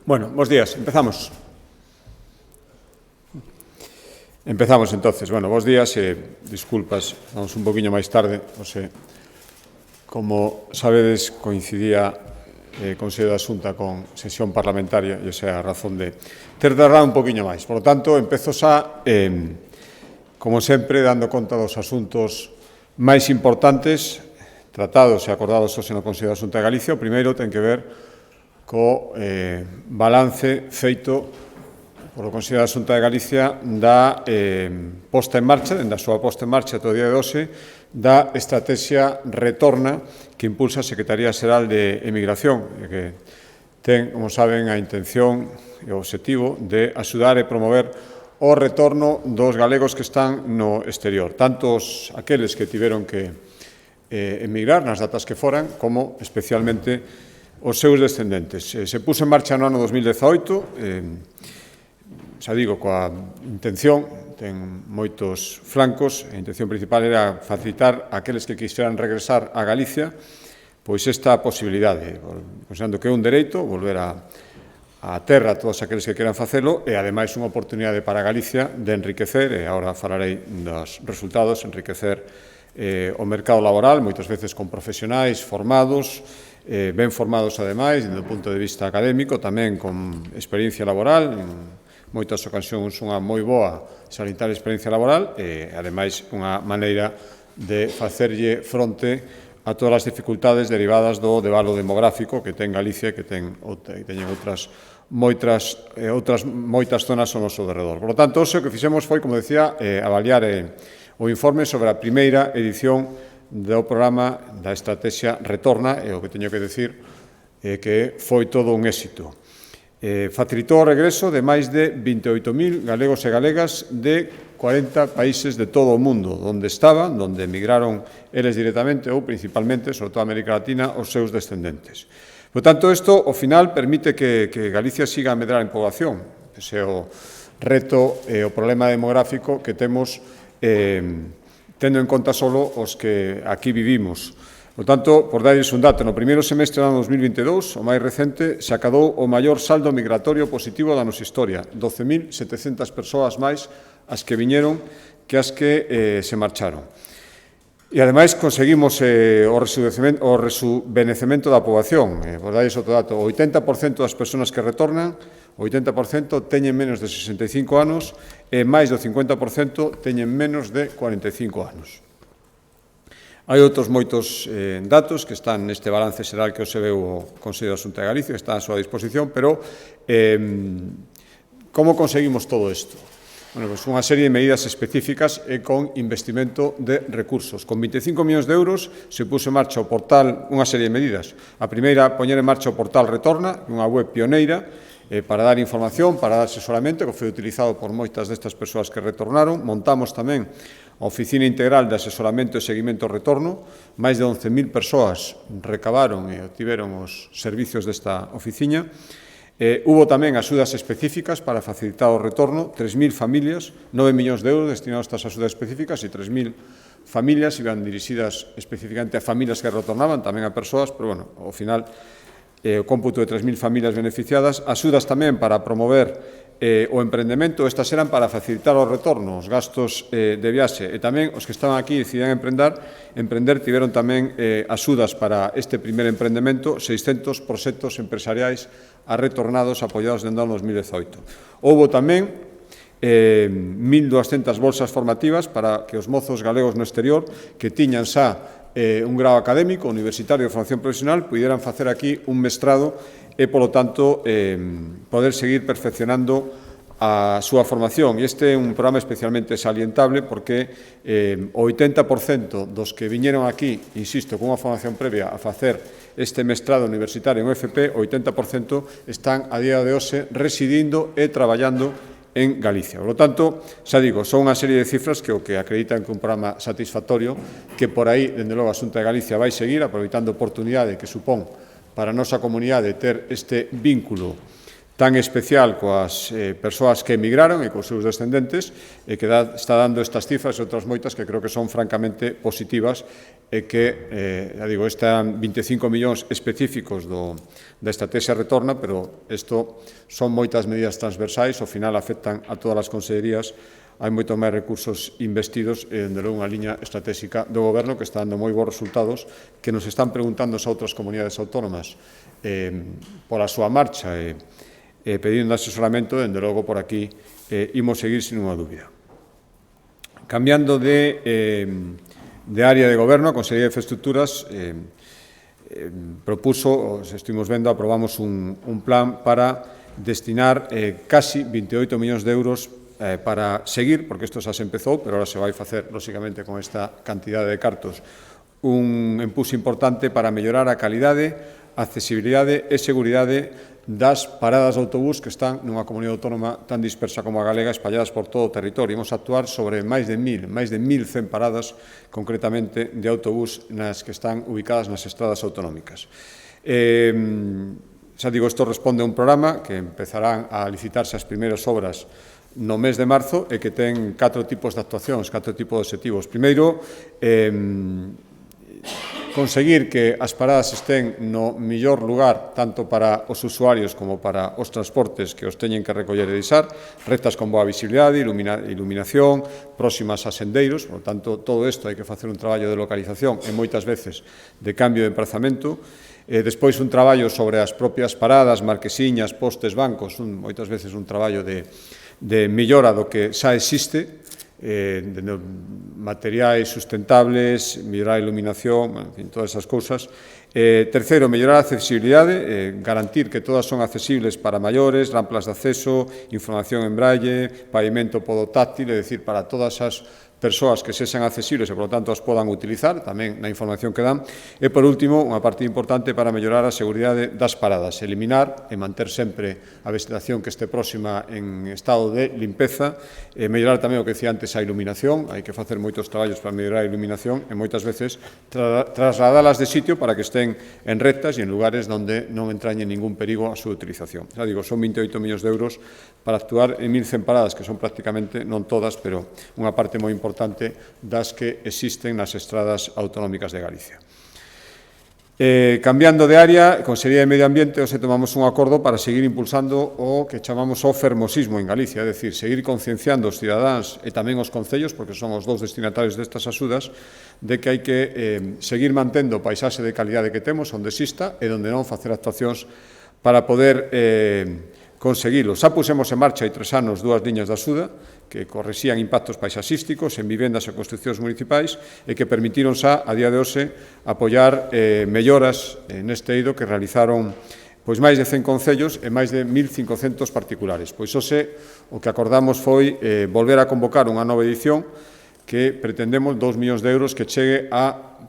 Bueno, bos días, empezamos. Empezamos entonces. Bueno, bos días e disculpas, vamos un poquinho máis tarde, como sabedes, coincidía Consello da Xunta con sesión parlamentaria e esa é a razón de ter tardado un poquinho máis. Por lo tanto, empezo xa, como sempre, dando conta dos asuntos máis importantes tratados e acordados hoxe no Consello da Xunta de Galicia. O primeiro ten que ver co balance feito polo Consello da Xunta de Galicia da posta en marcha, dende a súa posta en marcha todo o día de hoxe, da estrategia Retorna que impulsa a Secretaría Xeral de Emigración, que ten, como saben, a intención e o obxectivo de axudar e promover o retorno dos galegos que están no exterior, tanto aqueles que tiveron que emigrar nas datas que foran, como especialmente os seus descendentes. Se puso en marcha no ano 2018, xa digo, coa intención, ten moitos flancos, a intención principal era facilitar a aqueles que quixeran regresar a Galicia, pois esta posibilidade, considerando que é un dereito, volver a terra a todos aqueles que queran facelo, e ademais unha oportunidade para Galicia de enriquecer, e agora falarei dos resultados, enriquecer o mercado laboral, moitas veces con profesionais formados, ben formados ademais, do punto de vista académico, tamén con experiencia laboral, en moitas ocasións unha moi boa salientar experiencia laboral e, ademais, unha maneira de facerlle fronte a todas as dificultades derivadas do debalo demográfico que ten Galicia e que teñen outras moitas zonas ao noso derredor. Por lo tanto, o que fixemos foi, como decía, avaliar o informe sobre a primeira edición do programa da estrategia Retorna, e o que teño que decir é que foi todo un éxito. Facilitou o regreso de máis de 28.000 galegos e galegas de 40 países de todo o mundo, onde estaban, onde emigraron eles directamente ou principalmente, sobre todo a América Latina, os seus descendentes. Por tanto, isto, ao final, permite que Galicia siga a medrar en población. Ese é o reto e o problema demográfico que temos tendo en conta solo os que aquí vivimos. Por tanto, por darles un dato, no primeiro semestre do ano 2022, o máis recente, se acadou o maior saldo migratorio positivo da nosa historia, 12.700 persoas máis as que viñeron que as que se marcharon. E, ademais, conseguimos o rejuvenecemento da poboación. Por darles outro dato, o 80% das persoas que retornan, o 80% teñen menos de 65 anos e máis do 50% teñen menos de 45 anos. Hai outros moitos datos que están neste balance xeral que hoxe veu o Consello da Xunta de Galicia, que está a súa disposición, pero como conseguimos todo isto? Bueno, pues unha serie de medidas específicas e con investimento de recursos. Con 25 millóns de euros se puso en marcha o portal, unha serie de medidas. A primeira, poñer en marcha o portal Retorna, unha web pioneira, para dar información, para dar asesoramento, que foi utilizado por moitas destas persoas que retornaron. Montamos tamén a Oficina Integral de Asesoramento e Seguimento ao Retorno. Máis de 11.000 persoas recabaron e obtiveron os servicios desta oficina. Hubo tamén axudas específicas para facilitar o retorno, 3.000 familias, 9 millóns de euros destinados a estas axudas específicas e 3.000 familias iban dirixidas especificamente a familias que retornaban, tamén a persoas, pero, bueno, ao final, o cómputo de 3.000 familias beneficiadas, axudas tamén para promover o emprendemento, estas eran para facilitar o retorno, os gastos de viaxe, e tamén os que estaban aquí e decidían emprender tiveron tamén axudas para este primer emprendemento, 600 proxectos empresariais a retornados apoiados dende o 2018. Houbo tamén 1.200 bolsas formativas para que os mozos galegos no exterior que tiñan xa un grado académico, universitario de formación profesional, puderan facer aquí un mestrado e, polo tanto, poder seguir perfeccionando a súa formación. E este é un programa especialmente salientable porque o 80% dos que viñeron aquí, insisto, con unha formación previa a facer este mestrado universitario en UFP, o 80% están a día de hoxe residindo e traballando en Galicia. Por lo tanto, xa digo, son unha serie de cifras que o que acreditan que un programa satisfactorio que por aí, dende logo, a Xunta de Galicia vai seguir aproveitando a oportunidade que supón para a nosa comunidade ter este vínculo tan especial coas persoas que emigraron e cos seus descendentes e que está dando estas cifras e outras moitas que creo que son francamente positivas e que, já digo, están 25 millóns específicos da estrategia retorna, pero isto son moitas medidas transversais, ao final afectan a todas as consellerías, hai moito máis recursos investidos e, dende logo, unha liña estratégica do Goberno que está dando moi bons resultados, que nos están preguntando as outras comunidades autónomas pola súa marcha e pedindo asesoramento, dende logo, por aquí imos seguir sin unha dúbida. Cambiando de área de Goberno, a Consellería de Infraestructuras propuso, estuvimos vendo, aprobamos un plan para destinar casi 28 millóns de euros para seguir, porque isto xa se empezou, pero ahora se vai facer, lóxicamente, con esta cantidade de cartos, un empuxo importante para mellorar a calidade, accesibilidade e seguridade das paradas de autobús que están nunha comunidade autónoma tan dispersa como a galega, espalladas por todo o territorio. Imos actuar sobre máis de 1.100 paradas, concretamente, de autobús nas que están ubicadas nas estradas autonómicas. Xa digo, isto responde a un programa que empezarán a licitarse as primeiras obras no mes de marzo e que ten 4 tipos de actuacións, 4 tipos de obxectivos. Primeiro, conseguir que as paradas estén no mellor lugar tanto para os usuarios como para os transportes que os teñen que recoller e deixar, rectas con boa visibilidade, iluminación, próximas a sendeiros, por tanto, todo isto hai que facer un traballo de localización e moitas veces de cambio de emprazamento. Despois, un traballo sobre as propias paradas, marquesiñas, postes, bancos, moitas veces un traballo de mellora do que xa existe, materiais sustentables, mellorar a iluminación, en fin, todas esas cousas. Terceiro, mellorar a accesibilidade, garantir que todas son accesibles para maiores, ramplas de acceso, información en braille, pavimento podotáctil, é dicir, para todas as persoas que sexan accesibles e, por lo tanto, as podan utilizar, tamén na información que dan. E, por último, unha parte importante para mellorar a seguridade das paradas, eliminar e manter sempre a vegetación que este próxima en estado de limpeza, e mellorar tamén o que decía antes, a iluminación. Hai que facer moitos traballos para mellorar a iluminación e moitas veces trasladalas de sitio para que estén en rectas e en lugares onde non entrañe ningún perigo a súa utilización. Xa digo, son 28 millóns de euros para actuar en 1.100 paradas, que son prácticamente, non todas, pero unha parte moi importante das que existen nas estradas autonómicas de Galicia. Cambiando de área, a Consellería de Medio Ambiente, hoxe tomamos un acordo para seguir impulsando o que chamamos o fermosismo en Galicia, é dicir, seguir concienciando os cidadáns e tamén os concellos, porque son os dous destinatarios destas axudas, de que hai que seguir mantendo o paisaxe de calidade que temos, onde exista, e onde non facer actuacións para poder conseguilo. Xa pusemos en marcha hai 3 anos 2 liñas de axuda que correxían impactos paisaxísticos en vivendas e construccións municipais e que permitiron xa, a día de hoxe, apoiar melloras neste eido que realizaron máis de 100 concellos e máis de 1.500 particulares. Pois hoxe o que acordamos foi volver a convocar unha nova edición que pretendemos 2 millóns de euros que chegue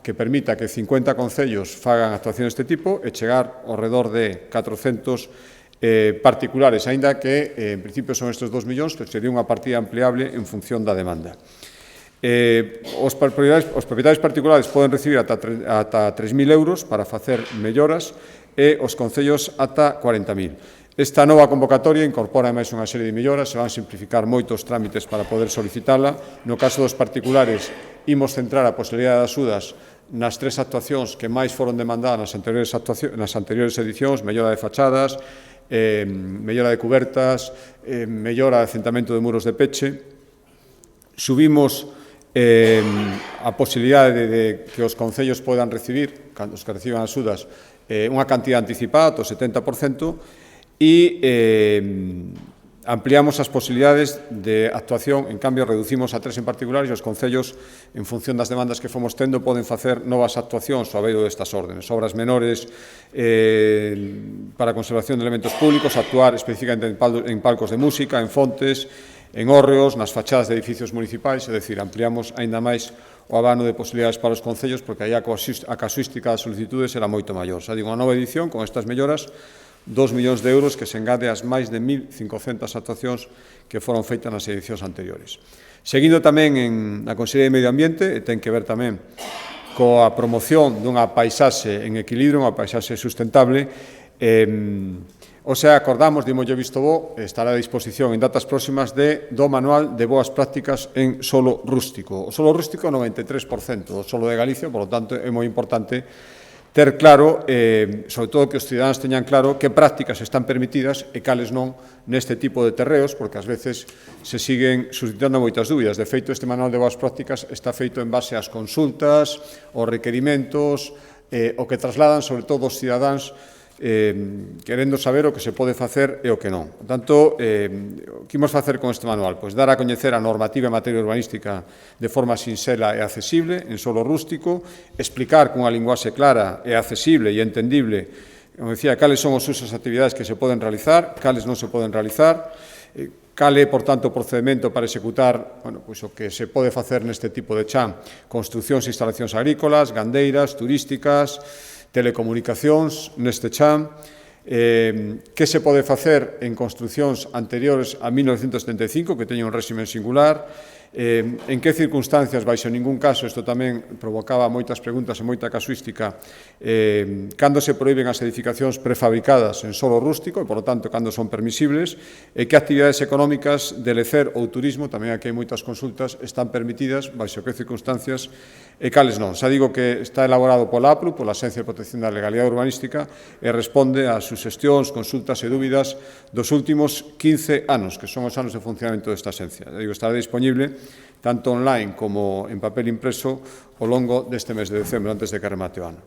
que permita que 50 concellos fagan actuacións deste tipo e chegar ao redor de 400 particulares, aínda que en principio son estes 2 millóns, que sería unha partida ampliable en función da demanda. Os propietarios particulares poden recibir ata 3.000 euros para facer melloras e os concellos ata 40.000. Esta nova convocatoria incorpora máis unha serie de melloras, se van simplificar moitos trámites para poder solicitala. No caso dos particulares, imos centrar a posibilidade de axudas nas 3 actuacións que máis foron demandadas nas anteriores edicións, mellora de fachadas, mellora de cubertas, mellora de acentamento de muros de peche. Subimos a posibilidade de que os concellos podan recibir, os que reciban axudas, unha cantidad anticipada, do 70%, e ampliamos as posibilidades de actuación. En cambio, reducimos a 3 en particular e os concellos, en función das demandas que fomos tendo, poden facer novas actuacións ao abeiro destas órdenes. Obras menores para a conservación de elementos públicos, actuar especificamente en palcos de música, en fontes, en hórreos, nas fachadas de edificios municipais, é dicir, ampliamos aínda máis o abano de posibilidades para os concellos, porque aí a casuística das solicitudes era moito maior. Xa digo, unha nova edición con estas melloras, 2 millóns de euros que se engade ás máis de 1.500 actuacións que foron feitas nas edicións anteriores. Seguindo tamén na Consellería de Medio Ambiente, ten que ver tamén coa promoción dunha paisaxe en equilibrio, unha paisaxe sustentable, O sea, acordamos, dimoslle visto bo, estará a disposición en datas próximas do manual de boas prácticas en solo rústico. O solo rústico, 93% do solo de Galicia, por lo tanto, é moi importante ter claro, sobre todo que os cidadáns teñan claro que prácticas están permitidas e cales non neste tipo de terreos, porque ás veces se siguen suscitando moitas dúbidas. De feito, este manual de boas prácticas está feito en base ás consultas, aos requerimentos, o que trasladan, sobre todo, os cidadáns querendo saber o que se pode facer e o que non. Por tanto, o que imos facer con este manual? Pois dar a coñecer a normativa en materia urbanística de forma sinxela e accesible, en solo rústico, explicar cunha linguaxe clara e accesible e entendible, como decía, cales son os usos e actividades que se poden realizar, cales non se poden realizar, cal é, por tanto, o procedimento para executar pois o que se pode facer neste tipo de chan, construcións e instalacións agrícolas, gandeiras, turísticas, telecomunicacións neste chan, que se pode facer en construcións anteriores a 1975, que teñen un réximen singular, en que circunstancias, baixo ningún caso, isto tamén provocaba moitas preguntas e moita casuística, cando se proíben as edificacións prefabricadas en solo rústico, e, por lo tanto, cando son permisibles, e que actividades económicas de lecer ou turismo, tamén aquí hai moitas consultas, están permitidas, baixo que circunstancias, e cales non. Xa digo que está elaborado pola APRU, pola Axencia de Protección da Legalidade Urbanística, e responde ás suxestións, consultas e dúbidas dos últimos 15 anos, que son os anos de funcionamento desta axencia. Digo, estará disponible tanto online como en papel impreso ao longo deste mes de decembro, antes de que remate o ano.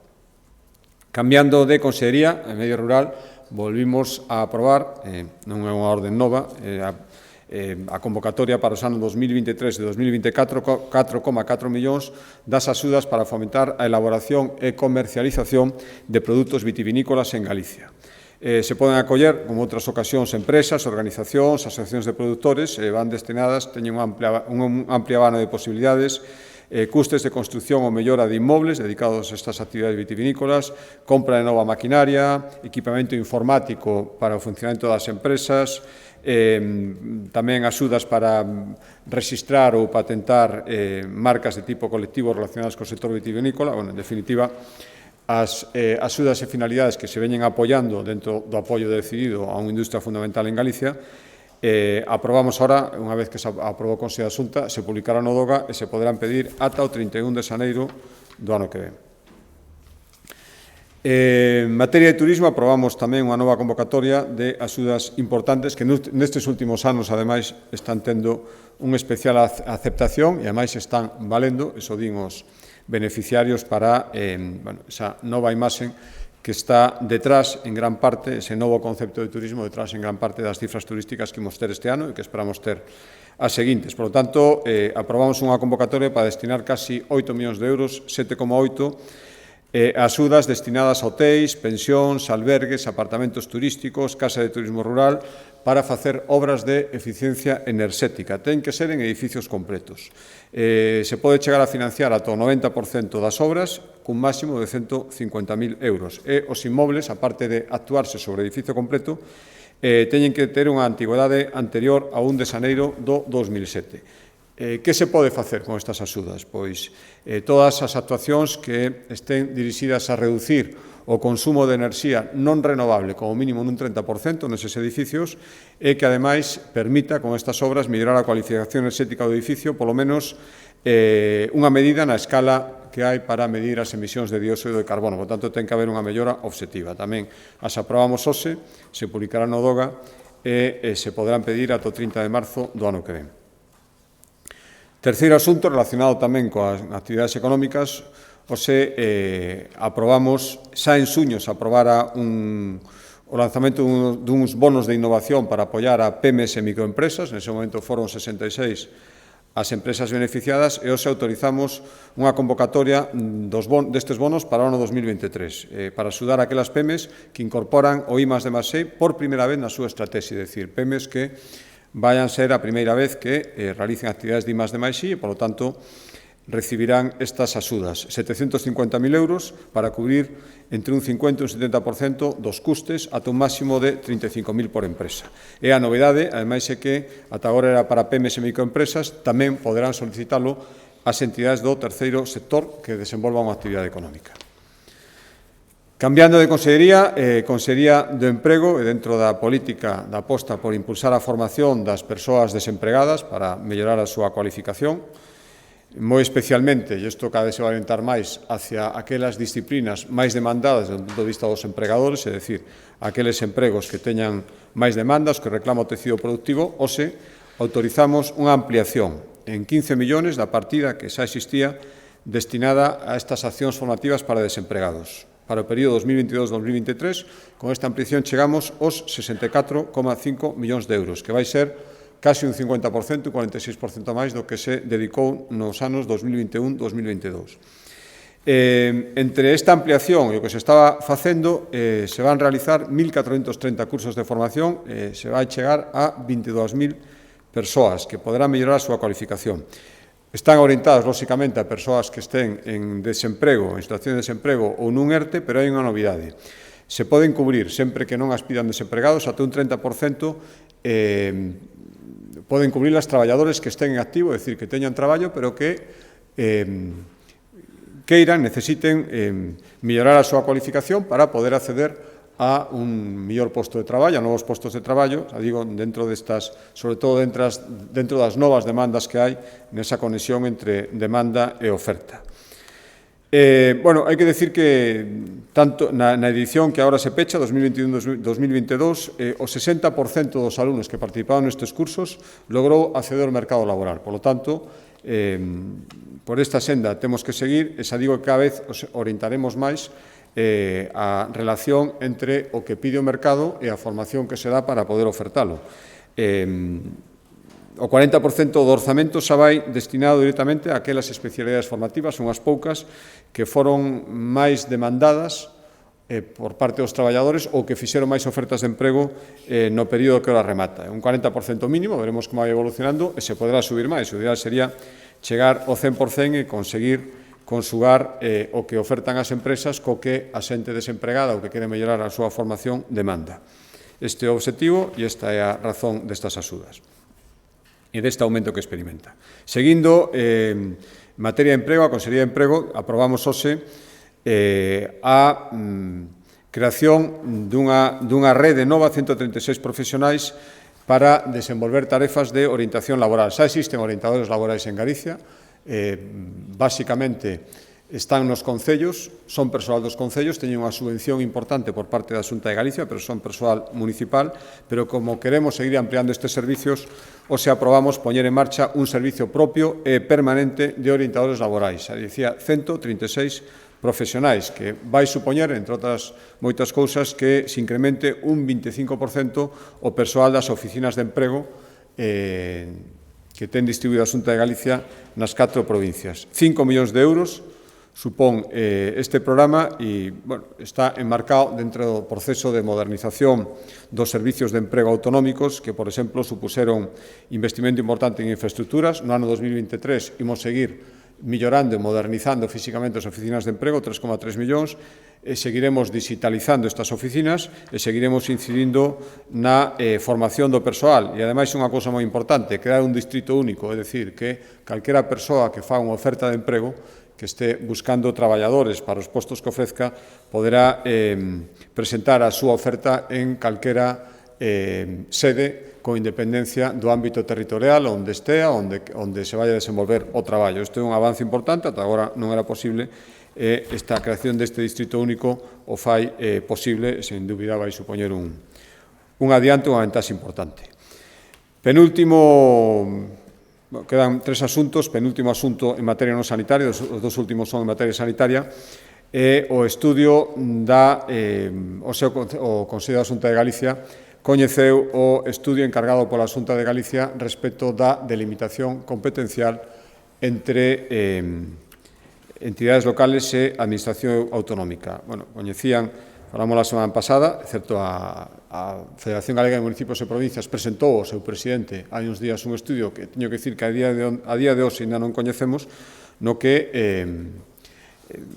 Cambiando de Consellería, en Medio Rural, volvimos a aprobar, non é unha orden nova, a convocatoria para os anos 2023 e 2024, 4,4 millóns das axudas para fomentar a elaboración e comercialización de produtos vitivinícolas en Galicia. Se poden acoller, como outras ocasións, empresas, organizacións, asociacións de produtores, van destinadas, teñen un amplia vano de posibilidades, custes de construción ou mellora de inmobles dedicados a estas actividades vitivinícolas, compra de nova maquinaria, equipamento informático para o funcionamento das empresas, tamén axudas para registrar ou patentar marcas de tipo colectivo relacionadas co sector vitivinícola, en definitiva, as axudas e finalidades que se veñen apoiando dentro do apoio decidido a unha industria fundamental en Galicia. Aprobamos ahora, unha vez que se aprobou o Consello da Xunta, se publicará no DOGA e se poderán pedir ata o 31 de xaneiro do ano que ven. En materia de turismo, aprobamos tamén unha nova convocatoria de axudas importantes que nestes últimos anos, ademais, están tendo unha especial aceptación e, ademais, están valendo, eso din os beneficiarios para esa nova imaxe que está detrás, en gran parte, ese novo concepto de turismo, detrás, en gran parte, das cifras turísticas que imos ter este ano e que esperamos ter as seguintes. Por lo tanto, aprobamos unha convocatoria para destinar casi 8 millóns de euros, 7,8, axudas destinadas a hotéis, pensións, albergues, apartamentos turísticos, casa de turismo rural, para facer obras de eficiencia enerxética. Ten que ser en edificios completos. Se pode chegar a financiar ata o 90% das obras cun máximo de 150.000 euros. E os inmobles, aparte de actuarse sobre edificio completo, teñen que ter unha antigüedade anterior a 1 de xaneiro do 2007. Que se pode facer con estas axudas? Pois todas as actuacións que estén dirixidas a reducir o consumo de enerxía non renovable como mínimo nun 30% neses edificios e que, ademais, permita con estas obras mellorar a cualificación enerxética do edificio, polo menos unha medida na escala que hai para medir as emisións de dióxido de carbono. Por tanto, ten que haber unha mellora obxectiva. Tamén as aprobamos hoxe, se publicarán no DOGA e se poderán pedir ata o 30 de marzo do ano que ven. Terceiro asunto, relacionado tamén coas actividades económicas, aprobamos, xa en suño se aprobara o lanzamento duns bonos de innovación para apoiar a PEMES e microempresas. Nese momento foron 66 as empresas beneficiadas e hoxe autorizamos unha convocatoria destes bonos para o ano 2023 para axudar a aquelas PEMES que incorporan o I+D+E por primeira vez na súa estratexia, é dicir, PEMES que vayan ser a primeira vez que realicen actividades de I+D+I e, por lo tanto, recibirán estas axudas, 750.000 euros para cubrir entre un 50 e un 70% dos custes ata un máximo de 35.000 por empresa. E a novedade, ademais, é que ata agora era para PEMES e microempresas, tamén poderán solicitalo as entidades do terceiro sector que desenvolvan unha actividade económica. Cambiando de consellería, Consellería do Emprego, e dentro da política da aposta por impulsar a formación das persoas desempregadas para mellorar a súa cualificación, moi especialmente, e isto cada vez se vai orientar máis hacia aquelas disciplinas máis demandadas desde o punto de vista dos empregadores, é dicir, aqueles empregos que teñan máis demandas, que reclama o tecido productivo, hoxe autorizamos unha ampliación en 15 millóns da partida que xa existía destinada a estas accións formativas para desempregados. Para o período 2022-2023, con esta ampliación chegamos aos 64,5 millóns de euros, que vai ser casi un 50%, un 46% máis do que se dedicou nos anos 2021-2022. Entre esta ampliación e o que se estaba facendo, se van realizar 1.430 cursos de formación, se vai chegar a 22.000 persoas que poderán mellorar a súa cualificación. Están orientadas, lóxicamente, a persoas que estén en desemprego, en situación de desemprego ou nun ERTE, pero hai unha novidade. Se poden cubrir, sempre que non as pidan desempregados, ata un 30%, poden cubrir as traballadores que estén en activo, é dicir, que teñan traballo, pero que queiran, necesiten mellorar a súa cualificación para poder acceder a un mellor posto de traballo, a novos postos de traballo, digo, dentro destas, sobre todo dentro das novas demandas que hai nesa conexión entre demanda e oferta. Bueno, hai que decir que tanto na edición que agora se pecha, 2021-2022, o 60% dos alumnos que participaron nestes cursos logrou acceder ao mercado laboral. Por lo tanto, por esta senda temos que seguir, e xa digo que cada vez os orientaremos máis a relación entre o que pide o mercado e a formación que se dá para poder ofertalo. O 40% do orzamento xa vai destinado directamente a aquelas especialidades formativas, unhas poucas, que foron máis demandadas por parte dos traballadores ou que fixeron máis ofertas de emprego no período que ora remata. Un 40% mínimo, veremos como vai evolucionando, e se poderá subir máis. O ideal sería chegar ao 100% e conseguir consugar o que ofertan as empresas co que a xente desempregada ou que quere mellorar a súa formación demanda. Este é o obxectivo e esta é a razón destas axudas e deste aumento que experimenta. Seguindo, en materia de emprego, a Consellería de Emprego aprobamos hoxe a creación dunha rede nova, 136 profesionais, para desenvolver tarefas de orientación laboral. Xa existen orientadores laborais en Galicia, básicamente están nos concellos, son persoal dos concellos, teñen unha subvención importante por parte da Xunta de Galicia, pero son persoal municipal, pero como queremos seguir ampliando estes servicios, hoxe aprobamos poñer en marcha un servicio propio e permanente de orientadores laborais. Xa dicía, 136 profesionais, que vai supoñer, entre outras moitas cousas, que se incremente un 25% o persoal das oficinas de emprego que ten distribuído a Xunta de Galicia nas 4 provincias. 5 millóns de euros supón este programa e está enmarcado dentro do proceso de modernización dos servicios de emprego autonómicos que, por exemplo, supuseron investimento importante en infraestructuras. No ano 2023 imos seguir millorando e modernizando físicamente as oficinas de emprego, 3,3 millóns, e seguiremos digitalizando estas oficinas e seguiremos incidindo na formación do persoal. E, ademais, unha cousa moi importante, crear un distrito único, é dicir, que calquera persoa que fa unha oferta de emprego, que este buscando traballadores para os postos que ofrezca, poderá presentar a súa oferta en calquera sede con independencia do ámbito territorial onde estea, onde se vai a desenvolver o traballo. Isto é un avance importante, ata agora non era posible, e esta creación deste distrito único o fai posible, sen dúbida vai supoñer un adiante, unha ventaxa importante. Penúltimo, quedan 3 asuntos, penúltimo asunto en materia non sanitaria, os 2 últimos son en materia sanitaria, e o estudio o Consello da Xunta de Galicia coñeceu o estudio encargado pola Xunta de Galicia respecto da delimitación competencial entre entidades locales e administración autonómica. Bueno, coñecían, falamos a semana pasada, excepto a Federación Galega de Municipios e Provincias presentou ao seu presidente hai uns días un estudio que teño que dicir que a día de hoxe ainda non coñecemos, no que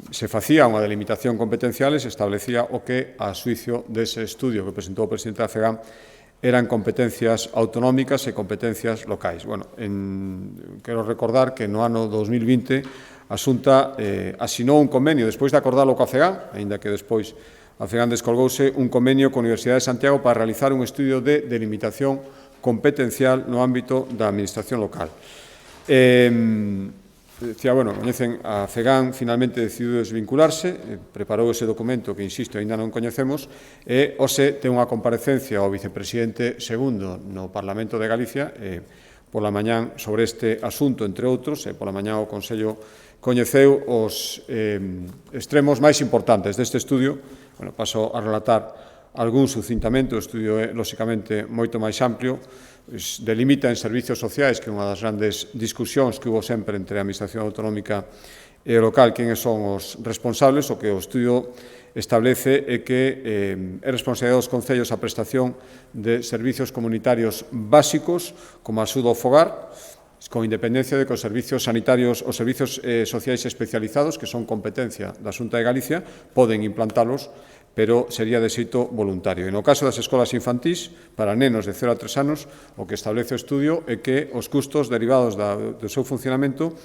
se facía unha delimitación competencial e se establecía o que, a xuicio dese estudio que presentou o presidente da FEGAM, eran competencias autonómicas e competencias locais. Bueno, quero recordar que no ano 2020 a Xunta asinou un convenio, despois de acordalo coa FEGAN, aínda que despois a FEGAN descolgouse, un convenio coa Universidade de Santiago para realizar un estudio de delimitación competencial no ámbito da administración local. Decía, bueno, coñecen, a FEGAN finalmente decidiu desvincularse, preparou ese documento que, insisto, aínda non coñecemos, e hoxe ten unha comparecencia ao vicepresidente segundo no Parlamento de Galicia, pola mañán sobre este asunto, entre outros, e pola mañán o Consello coñeceu os extremos máis importantes deste estudio. Bueno, paso a relatar algún sucintamente, o estudio é, lóxicamente, moito máis amplio, delimita en servicios sociais, que é unha das grandes discusións que hubo sempre entre a Administración Autonómica e o local, quen son os responsables. O que o estudio establece é que é responsabilidade dos concellos a prestación de servicios comunitarios básicos, como a axuda ao fogar, con independencia de que os servicios sanitarios, os servicios sociais especializados, que son competencia da Xunta de Galicia, poden implantalos, pero sería de xeito voluntario. E no caso das escolas infantís, para nenos de 0 a 3 anos, o que establece o estudio é que os custos derivados do seu funcionamento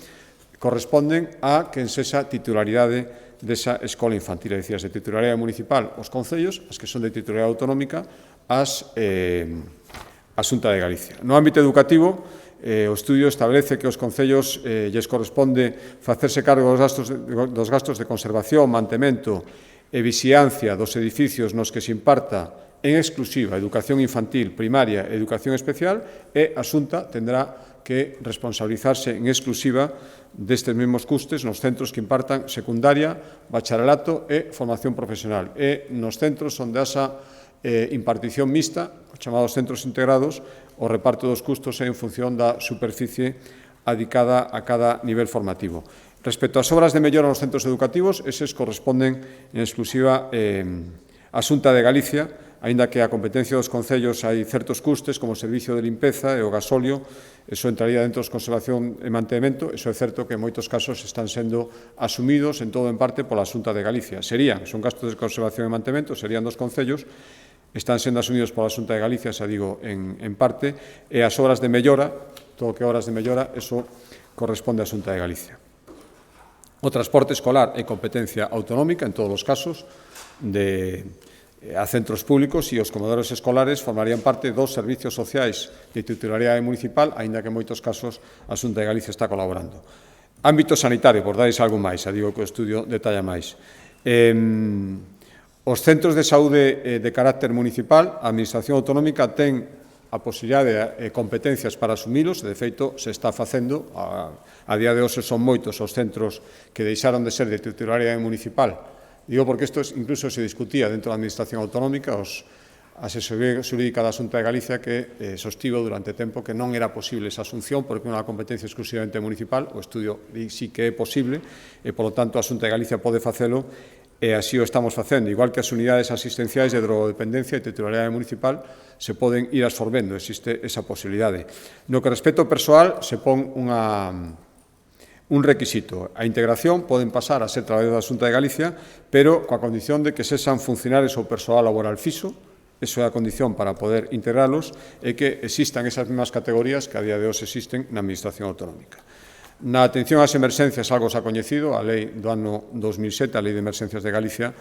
corresponden a quen sexa titularidade desa escola infantil, é dicir, as de titularidade municipal os concellos, as que son de titularidade autonómica a Xunta de Galicia. No ámbito educativo, o estudio establece que os concellos lles corresponde facerse cargo dos gastos de conservación, mantemento e vixiancia dos edificios nos que se imparta en exclusiva educación infantil, primaria e educación especial, e a Xunta tendrá que responsabilizarse en exclusiva destes mesmos custes nos centros que impartan secundaria, bacharelato e formación profesional. E nos centros onde haxa impartición mixta, os chamados centros integrados, o reparto dos custos é en función da superficie adicada a cada nivel formativo. Respecto ás obras de mellora nos centros educativos, eses corresponden en exclusiva á Xunta de Galicia, aínda que a competencia dos concellos hai certos custes, como o servicio de limpeza e o gasóleo, eso entraría dentro de conservación e mantemento. Eso é certo que en moitos casos están sendo asumidos en todo en parte pola Xunta de Galicia. Son gastos de conservación e mantemento, serían dos concellos, están sendo asumidos pola Xunta de Galicia, xa digo, en parte, e as obras de mellora, todo o que obras de mellora, eso corresponde á Xunta de Galicia. O transporte escolar é competencia autonómica en todos os casos a centros públicos, e os comedores escolares formarían parte dos servicios sociais de titularidade municipal, aínda que en moitos casos a Xunta de Galicia está colaborando. Ámbito sanitario, por dares algo máis, xa digo que o estudio detalla máis. Os centros de saúde de carácter municipal, a Administración Autonómica ten a posibilidade e competencias para asumilos, de feito, se está facendo. A día de hoxe son moitos os centros que deixaron de ser de titularidade municipal. Digo porque isto incluso se discutía dentro da Administración Autonómica, a asesoría xurídica da Xunta de Galicia que sostivo durante tempo que non era posible esa asunción porque era unha competencia exclusivamente municipal. O estudio sí que é posible e, polo tanto, a Xunta de Galicia pode facelo, e así o estamos facendo. Igual que as unidades asistenciais de drogodependencia e titularidade municipal se poden ir absorbendo, existe esa posibilidade. No que respecta ao persoal, se pon un requisito. A integración poden pasar a ser traballadores da Xunta de Galicia, pero coa condición de que sexan funcionarios ou persoal laboral fixo. Eso é a condición para poder integralos, e que existan esas mesmas categorías que a día de hoxe existen na Administración Autonómica. Na atención ás emerxencias, algo xa coñecido, a lei do ano 2007, a Lei de Emerxencias de Galicia,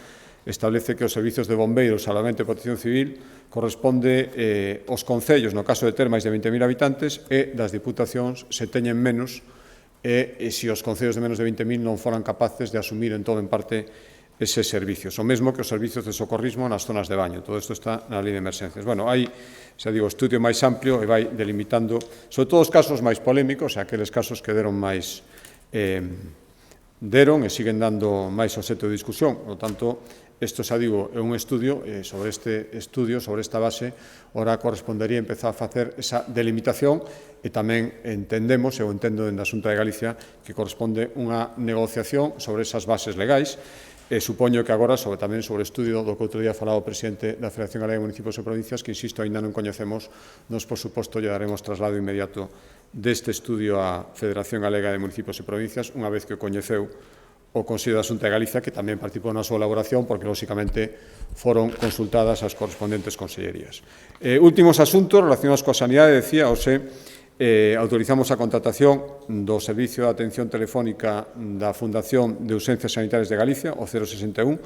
establece que os servizos de bombeiros, salvamento e protección civil corresponde aos concellos, no caso de ter máis de 20.000 habitantes, e das diputacións se teñen menos, e se os concellos de menos de 20.000 non foran capaces de asumir en todo en parte eses servicios. O mesmo que os servicios de socorrismo nas zonas de baño. Todo isto está na Lei de Emerxencias. Bueno, hai, xa digo, estudio máis amplio e vai delimitando, sobre todo os casos máis polémicos, aqueles casos que deron e siguen dando máis obxecto de discusión. Por lo tanto, isto, xa digo, é un estudio, sobre este estudio, sobre esta base, ora correspondería empezar a facer esa delimitación, e tamén entendemos, eu entendo dentro da Xunta de Galicia, que corresponde unha negociación sobre esas bases legais. Supoño que agora, tamén sobre o estudio do que outro día falaba o presidente da Federación Galega de Municipios e Provincias, que, insisto, ainda non coñecemos, nos, por suposto, lle daremos traslado inmediato deste estudio á Federación Galega de Municipios e Provincias, unha vez que o coñeceu o Consello da Xunta de Galicia, que tamén participou na súa elaboración, porque, lóxicamente, foron consultadas as correspondentes consellerías. Últimos asuntos relacionados coa sanidade, decía, autorizamos a contratación do Servicio de Atención Telefónica da Fundación de Urxencias Sanitarias de Galicia, o 061,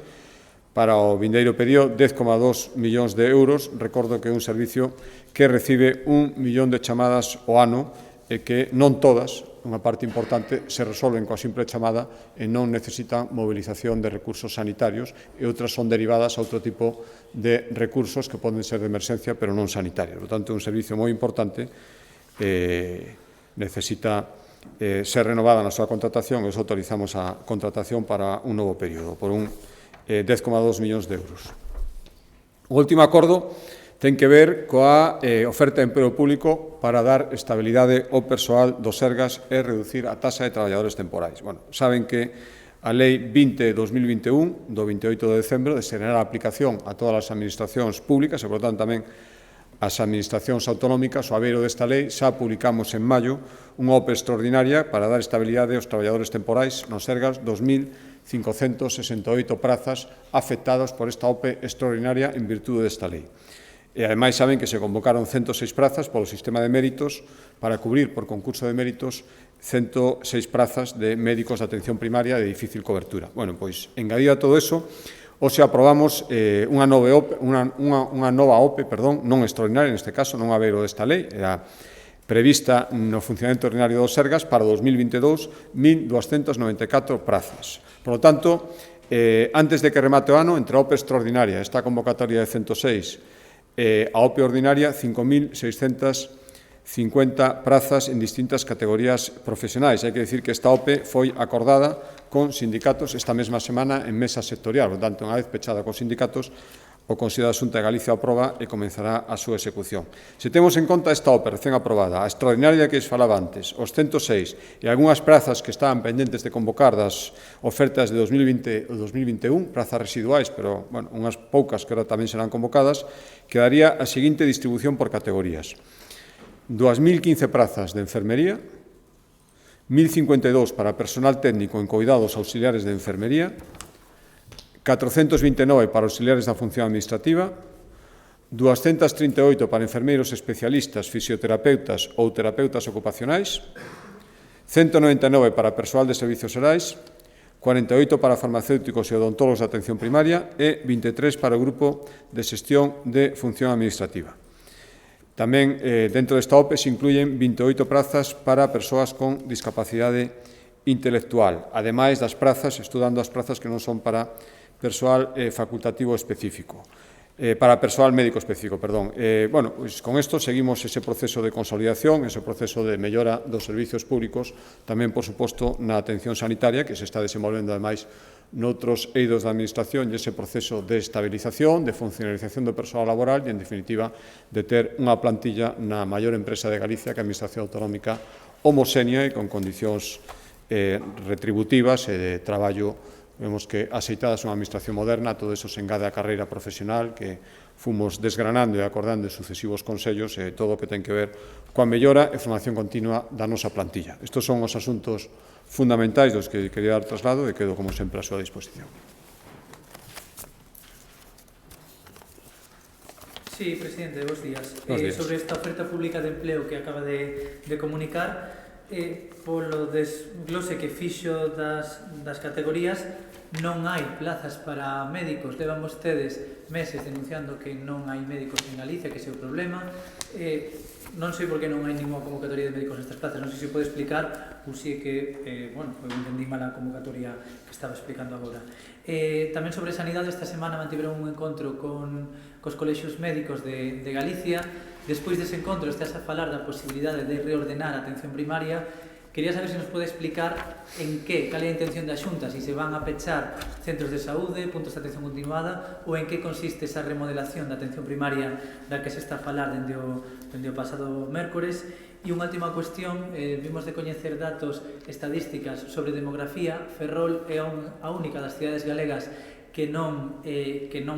para o vindeiro período 10,2 millóns de euros. Recordo que é un servicio que recibe 1 millón de chamadas ao ano e que non todas, unha parte importante, se resolven coa simple chamada e non necesitan movilización de recursos sanitarios e outras son derivadas a outro tipo de recursos que poden ser de emerxencia pero non sanitarios. Por tanto, é un servicio moi importante, necesita ser renovada na súa contratación e os autorizamos a contratación para un novo período por un 10,2 millóns de euros. O último acordo ten que ver coa oferta de emprego público para dar estabilidade ao persoal do Sergas e reducir a taxa de traballadores temporais. Bueno, saben que a Lei 20/2021, do 28 de decembro, desenará a aplicación a todas as administracións públicas e, por tanto, tamén as administracións autonómicas. O abeiro desta lei xa publicamos en maio unha OPE extraordinaria para dar estabilidade aos traballadores temporais no Sergas, 2.568 prazas afectadas por esta OPE extraordinaria en virtude desta lei. E, ademais, saben que se convocaron 106 prazas polo sistema de méritos para cubrir por concurso de méritos 106 prazas de médicos de atención primaria de difícil cobertura. Bueno, pois, engadido a todo eso, hoxe aprobamos unha nova OPE, non extraordinaria, neste caso, non a beiro desta lei, era prevista no funcionamento ordinario do Sergas para 2022, 1.294 prazas. Por lo tanto, antes de que remate o ano, entre a OPE extraordinaria, esta convocatoria de 106, a OPE ordinaria, 5.650 prazas en distintas categorías profesionais. Hai que dicir que esta OPE foi acordada con sindicatos esta mesma semana en mesa sectorial. Por tanto, unha vez pechada con sindicatos, o Consello da Xunta de Galicia aproba e comenzará a súa execución. Se temos en conta esta OPE recén aprobada, a extraordinaria que es falaba antes, os 106 e algunhas prazas que estaban pendentes de convocar das ofertas de 2020 e 2021, prazas residuais, pero, bueno, unhas poucas que ahora tamén serán convocadas, quedaría a seguinte distribución por categorías: 2.015 prazas de enfermería, 1.052 para personal técnico en cuidados auxiliares de enfermería, 429 para auxiliares da función administrativa, 238 para enfermeiros especialistas, fisioterapeutas ou terapeutas ocupacionais, 199 para persoal de servicios xerais, 48 para farmacéuticos e odontólogos de atención primaria e 23 para o grupo de xestión de función administrativa. Tamén, dentro desta OPE, se incluyen 28 prazas para persoas con discapacidade intelectual, ademais das prazas, estudando as prazas que non son para persoal facultativo específico, para persoal médico específico, perdón. Bueno, pois con isto seguimos ese proceso de consolidación, ese proceso de mellora dos servicios públicos, tamén, por suposto, na atención sanitaria, que se está desenvolvendo, ademais, noutros eidos da Administración, e ese proceso de estabilización, de funcionalización do persoal laboral e, en definitiva, de ter unha plantilla na maior empresa de Galicia, que é a Administración Autonómica, homoxénea e con condicións retributivas e de traballo. Vemos que aceitadas unha administración moderna, todo eso se engade a carreira profesional que fomos desgranando e acordando en sucesivos consellos e todo o que ten que ver coa mellora e formación continua da nosa plantilla. Estos son os asuntos fundamentais dos que quería dar traslado e quedo, como sempre, a súa disposición. Sí, presidente, bons días. Días. Sobre esta oferta pública de empleo que acaba de comunicar, polo desglose que fixo das categorías, non hai plazas para médicos. Levan vostedes meses denunciando que non hai médicos en Galicia, que ese é o problema. Non sei por que non hai ninguna convocatoria de médicos nestas plazas. Non sei se pode explicar ou se que, bueno, eu entendí mal a convocatoria que estaba explicando agora. Tamén sobre sanidade, esta semana mantiveron un encontro cos colexios médicos de Galicia. Despois dese encontro, estás a falar da posibilidade de reordenar a atención primaria. Quería saber se nos pode explicar cal é a intención da Xunta, se van a pechar centros de saúde, puntos de atención continuada, ou en que consiste esa remodelación da atención primaria da que se está a falar dende o pasado mércores. E unha última cuestión, vimos de coñecer datos estadísticas sobre demografía. Ferrol é a única das cidades galegas que non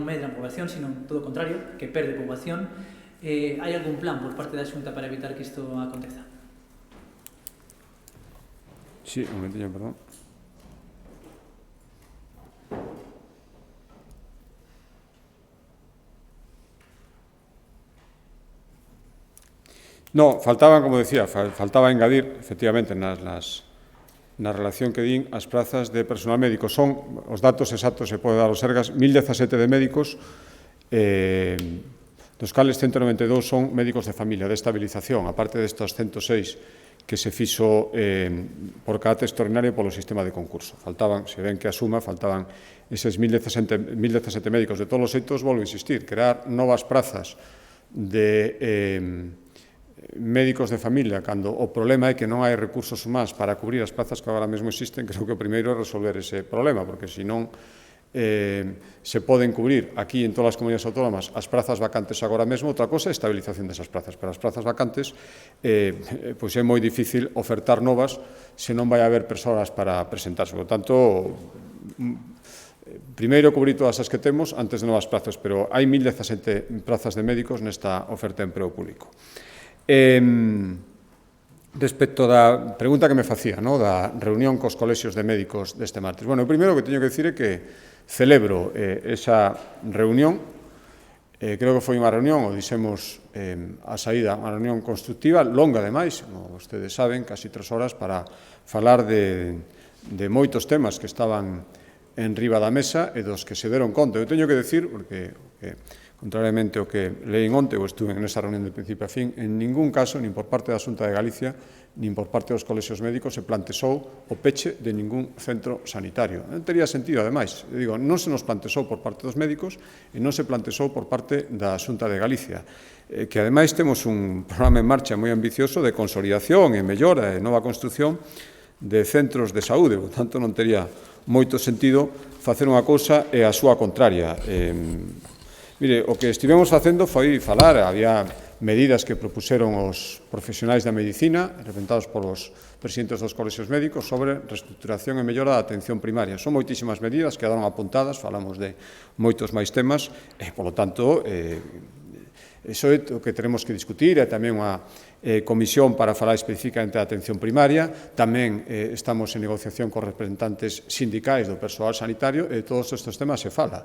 medra en poboación, sino todo o contrario, que perde poboación. Hai algún plan por parte da Xunta para evitar que isto aconteza? Sí, un momentinho, perdón. No, faltaban, como decía, faltaba engadir, efectivamente, na relación que din as prazas de personal médico. Son, os datos exactos se pode dar aos Sergas, 1017 de médicos, dos cales 192 son médicos de familia, de estabilización, aparte destos 106 que se fixo por carácter extraordinario polo sistema de concurso. Faltaban, se ven que a suma, faltaban eses 1017 médicos. De todos os xeitos, volvo a insistir, crear novas prazas de médicos de familia, cando o problema é que non hai recursos humanos para cubrir as plazas que agora mesmo existen, creo que o primeiro é resolver ese problema, porque senón se poden cubrir aquí en todas as comunidades autónomas as prazas vacantes agora mesmo. Outra cosa é a estabilización desas plazas, pero as plazas vacantes pois é moi difícil ofertar novas se non vai haber persoas para presentarse. Por tanto, primeiro cubrir todas as que temos antes de novas plazas, pero hai 1017 plazas de médicos nesta oferta de emprego público. Respecto da pregunta que me facía, da reunión cos colexios de médicos deste martes. Bueno, o primeiro que teño que dicir é que celebro esa reunión. Creo que foi unha reunión, o dixemos a saída, unha reunión constructiva, longa ademais, como vostedes saben, casi 3 horas, para falar de moitos temas que estaban en riba da mesa e dos que se deron conta. Eu teño que decir, porque contrariamente ao que leín onte, ou estuve en esa reunión de principio a fin, en ningún caso, nin por parte da Xunta de Galicia, nin por parte dos colexios médicos, se plantexou o peche de ningún centro sanitario. Non tería sentido, ademais. Digo, non se nos plantexou por parte dos médicos e non se plantexou por parte da Xunta de Galicia, que ademais temos un programa en marcha moi ambicioso de consolidación e mellora e nova construción de centros de saúde. Por tanto, non tería moito sentido facer unha cousa e a súa contraria. Mire, o que estivemos facendo foi falar, había medidas que propuseron os profesionais da medicina, representados polos presidentes dos colexios médicos, sobre reestructuración e mellora da atención primaria. Son moitísimas medidas, quedaron apuntadas, falamos de moitos máis temas, e, polo tanto, iso é o que teremos que discutir, e tamén unha comisión para falar especificamente da atención primaria. Tamén estamos en negociación con representantes sindicais do persoal sanitario, e de todos estes temas se fala.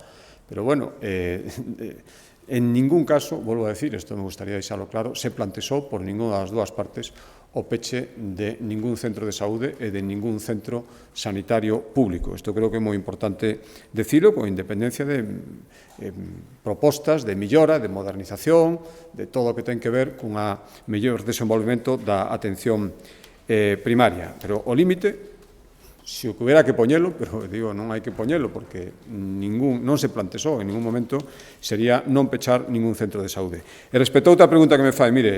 Pero, bueno, en ningún caso, volvo a decir, isto me gustaría deixarlo claro, se plantexou por ninguna das dúas partes o peche de ningún centro de saúde e de ningún centro sanitario público. Isto creo que é moi importante decirlo, con independencia de propostas de millora, de modernización, de todo o que ten que ver con a mellor desenvolvemento da atención primaria. Pero o límite, se o que hubiera que poñelo, pero digo, non hai que poñelo, porque non se plantexou en ningún momento, sería non pechar ningún centro de saúde. E respecto a outra pregunta que me fai, mire,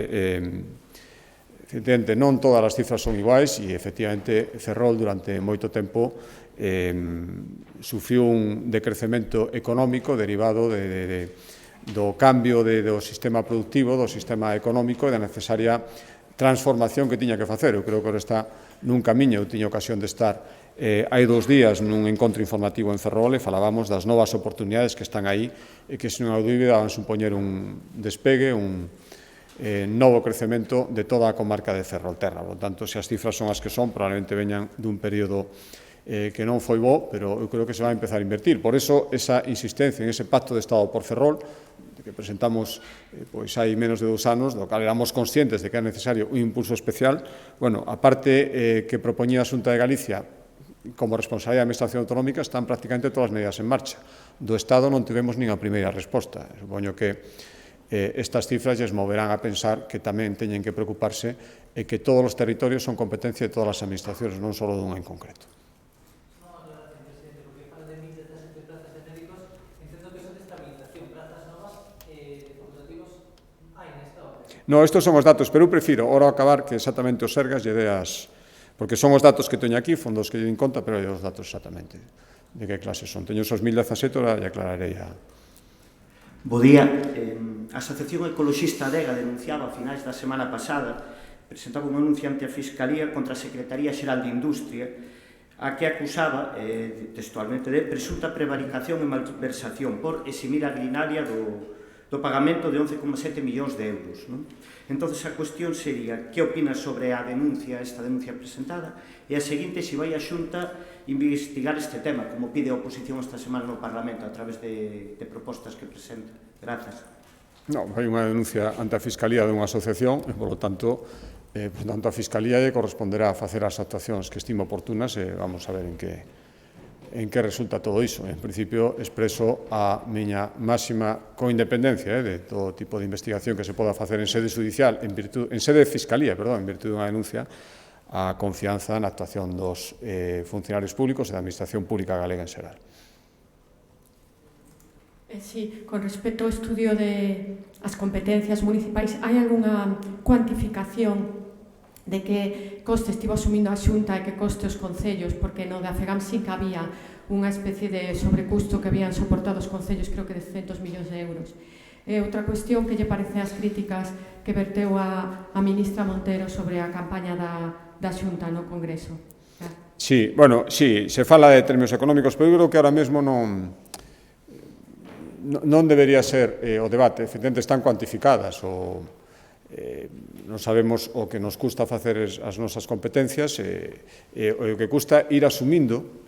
efectivamente, non todas as cifras son iguais, e efectivamente Ferrol durante moito tempo sufriu un decrecemento económico derivado do cambio do sistema productivo, do sistema económico e da necesaria transformación que tiña que facer. Eu creo que ahora está nun camiño. Eu tiña ocasión de estar hai 2 días nun encontro informativo en Ferrol e falábamos das novas oportunidades que están aí e que, sen dúbida, van supoñer un despegue, un novo crecemento de toda a comarca de Ferrolterra. Por tanto, se as cifras son as que son, probablemente veñan dun período que non foi bo, pero eu creo que se vai a empezar a invertir. Por eso, esa insistencia en ese pacto de Estado por Ferrol, que presentamos pois hai menos de 2 anos, do cal éramos conscientes de que era necesario un impulso especial. Bueno, a parte que propoñía a Xunta de Galicia como responsabilidade da Administración Autonómica, están prácticamente todas as medidas en marcha. Do Estado non tivemos nin a primeira resposta. Supoño que estas cifras lles moverán a pensar que tamén teñen que preocuparse e que todos os territorios son competencia de todas as administracións, non só dunha en concreto. No, estes son os datos, pero eu prefiro, ora acabar, que exactamente os Sergas lle dé as... Porque son os datos que teño aquí, fondos que lle din conta, pero lle os datos exactamente de que clase son. Teño os 2017, ora lle aclararei a... Bo día. A Asociación Ecoloxista Adega denunciaba a finais da semana pasada, presentaba un anuncio ante a Fiscalía contra a Secretaría Xeral de Industria, a que acusaba, textualmente, de presunta prevaricación e malversación por eximir a Grinalia do pagamento de 11,7 millóns de euros. Entón, a cuestión sería, que opinas sobre esta denuncia presentada, e a seguinte, se vai a Xunta investigar este tema, como pide a oposición esta semana no Parlamento, a través de propostas que presenta. Grazas. Non, hai unha denuncia ante a Fiscalía dunha asociación e, polo tanto, a Fiscalía lle corresponderá a facer as actuacións que estime oportunas e vamos a ver en que resulta todo iso. En principio, expreso a miña máxima coindependencia de todo tipo de investigación que se poda facer en sede judicial, en sede de Fiscalía, en virtud dunha denuncia, a confianza na actuación dos funcionarios públicos e da Administración Pública Galega en xeral. Sí, con respecto ao estudio de as competencias municipais, hai algunha cuantificación de que coste estivo asumindo a Xunta e que coste os concellos, porque no de Afegam sí que había unha especie de sobrecusto que habían soportado os concellos, creo que de 100 millóns de euros. Outra cuestión que lle parece as críticas que verteu a ministra Montero sobre a campaña da Xunta no Congreso. Sí, bueno, sí, se fala de términos económicos, pero eu creo que ahora mesmo non debería ser o debate. Efectivamente, están cuantificadas non sabemos o que nos custa facer as nosas competencias e o que custa ir asumindo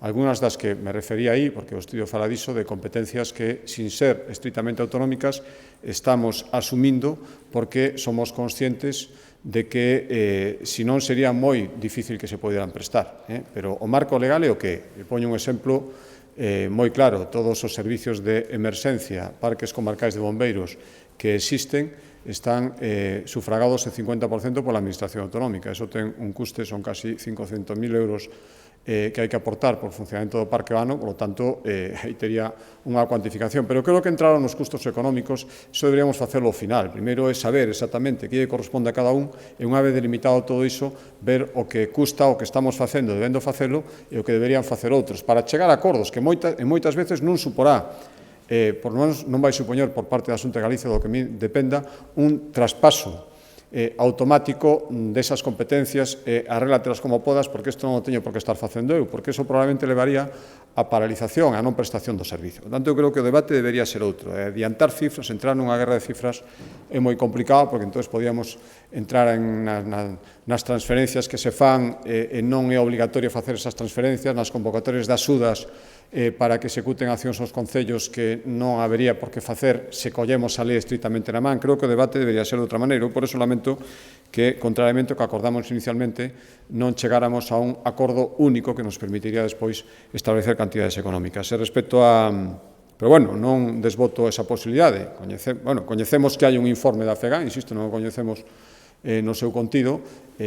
algunhas das que me refería aí, porque o estudio fala diso, de competencias que, sin ser estritamente autonómicas, estamos asumindo porque somos conscientes de que, se non, sería moi difícil que se poderan prestar. Pero o marco legal é o que? Poño un exemplo moi claro. Todos os servicios de emerxencia, parques comarcais de bombeiros que existen, están sufragados en 50% pola Administración Autonómica. Eso ten un custe, son casi 500.000 euros que hai que aportar por funcionamento do parque vano, por lo tanto, aí tería unha cuantificación. Pero creo que entraron nos custos económicos, iso deberíamos facelo ao final. Primeiro é saber exactamente que lle corresponde a cada un e unha vez delimitado todo iso, ver o que custa o que estamos facendo, debendo facelo, e o que deberían facer outros, para chegar a acordos que moitas veces non suporá, por lo menos non vai supoñer por parte da Xunta de Galicia do que me dependa un traspaso automático desas competencias, arrélatelas como podas, porque isto non o teño por que estar facendo eu, porque iso probablemente levaría a paralización, a non prestación do servicio. Por tanto, eu creo que o debate debería ser outro. Adiantar cifras, entrar nunha guerra de cifras é moi complicado, porque entón podíamos entrar nas transferencias que se fan e non é obligatorio facer esas transferencias, nas convocatorias das axudas para que executen accións aos concellos que non habería por que facer se collemos a lei estritamente na man. Creo que o debate debería ser de outra maneira. Eu por eso lamento que, contrariamente ao que acordamos inicialmente, non chegáramos a un acordo único que nos permitiría despois establecer cantidades económicas. E respecto a... Pero, bueno, non desboto esa posibilidade. Coñecemos que hai un informe da FEGA, insisto, non o coñecemos no seu contido.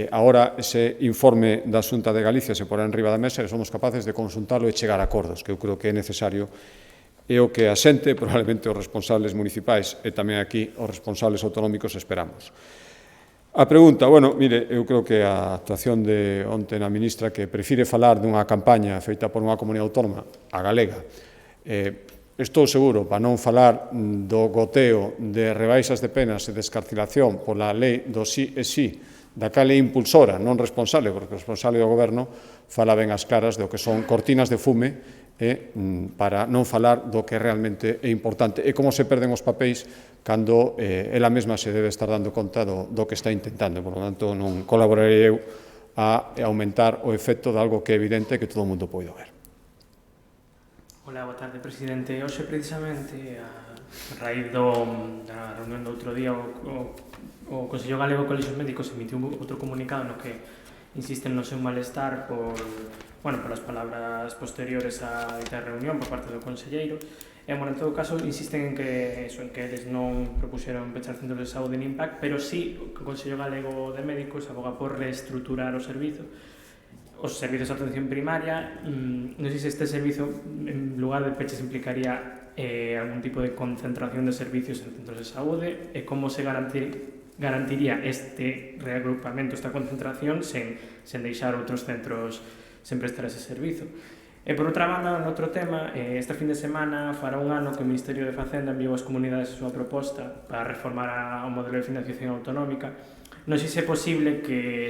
Agora, ese informe da Xunta de Galicia se porá enriba da mesa e somos capaces de consultarlo e chegar a acordos, que eu creo que é necesario, e o que a xente, probablemente os responsables municipais e tamén aquí os responsables autonómicos esperamos. A pregunta, mire, eu creo que a actuación de onte na ministra, que prefire falar dunha campaña feita por unha comunidade autónoma, a galega, estou seguro, para non falar do goteo de rebaixas de penas e de escarcelación pola lei do sí e sí, da cal é impulsora, non responsable, porque o responsable do goberno fala ben as claras do que son cortinas de fume para non falar do que realmente é importante e como se perden os papéis cando ela mesma se debe estar dando conta do que está intentando. Por lo tanto, non colaborarei eu a aumentar o efecto de algo que é evidente que todo o mundo pode ver. Hola, boa tarde, presidente. Hoxe, precisamente, a raíz da reunión do outro día, o Consello Galego de Colexios Médicos emitiu outro comunicado no que insisten no seu malestar polas palabras posteriores a esta reunión por parte do conselleiro. En todo caso, insisten en que eles non propuxeron pechar centros de saúde nin PAC, pero sí que o Consello Galego de Médicos aboga por reestruturar os servizos de atención primaria. Non sei se este servizo, en lugar de peches, implicaría algún tipo de concentración de servicios en centros de saúde e como se garantiría este reagrupamento, esta concentración, sen deixar outros centros sen prestar ese servizo. E, por outra banda, noutro tema, este fin de semana fará un ano que o Ministerio de Facenda enviou ás comunidades a súa proposta para reformar o modelo de financiación autonómica. Non sei se é posible que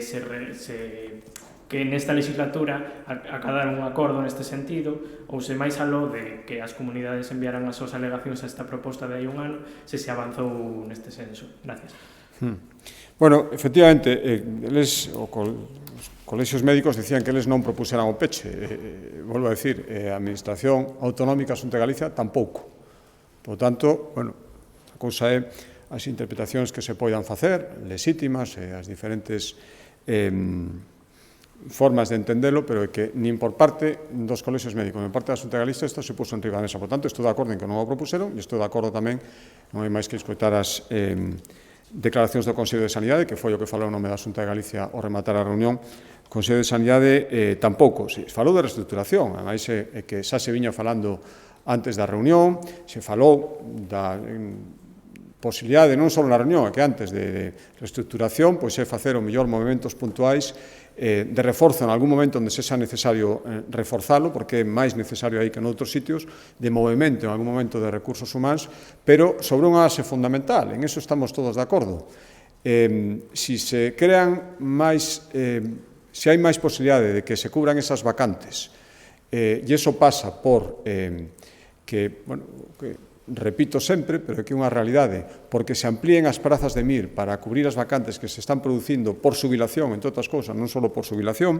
nesta legislatura acadar un acordo neste sentido, ou se máis aló de que as comunidades enviaran as súas alegacións a esta proposta de hai un ano, se avanzou neste senso. Gracias. Efectivamente, os colexios médicos dicían que eles non propuseran o peche. Volvo a decir, a Administración Autonómica Xunta de Galicia tampouco. Por tanto, A cousa é as interpretacións que se poidan facer, legítimas, e as diferentes formas de entendelo, pero é que nin por parte dos colexios médicos, nin por parte da Xunta de Galicia, isto se puso en riba da mesa. Por tanto, estou de acordo en que non o propuseron, e estou de acordo tamén, non hai máis que escoitar as declaracións do Consello de Sanidade, que foi o que falou en nome da Xunta de Galicia ao rematar a reunión. O Consello de Sanidade tampouco, se falou de reestructuración, ademais é que xa se viña falando antes da reunión, se falou da posibilidade non só na reunión, que antes de reestructuración, pois é facer o mellor movimentos puntuais de reforzo en algún momento onde sexa necesario reforzalo, porque é máis necesario aí que en outros sitios, de movimento en algún momento de recursos humanos, pero sobre unha base fundamental, en eso estamos todos de acordo. Si se crean máis, se hai máis posibilidade de que se cubran esas vacantes, e iso pasa por que, bueno, que repito sempre, pero que é unha realidade, porque se amplíen as prazas de MIR para cubrir as vacantes que se están producindo por xubilación, entre outras cousas, non só por xubilación,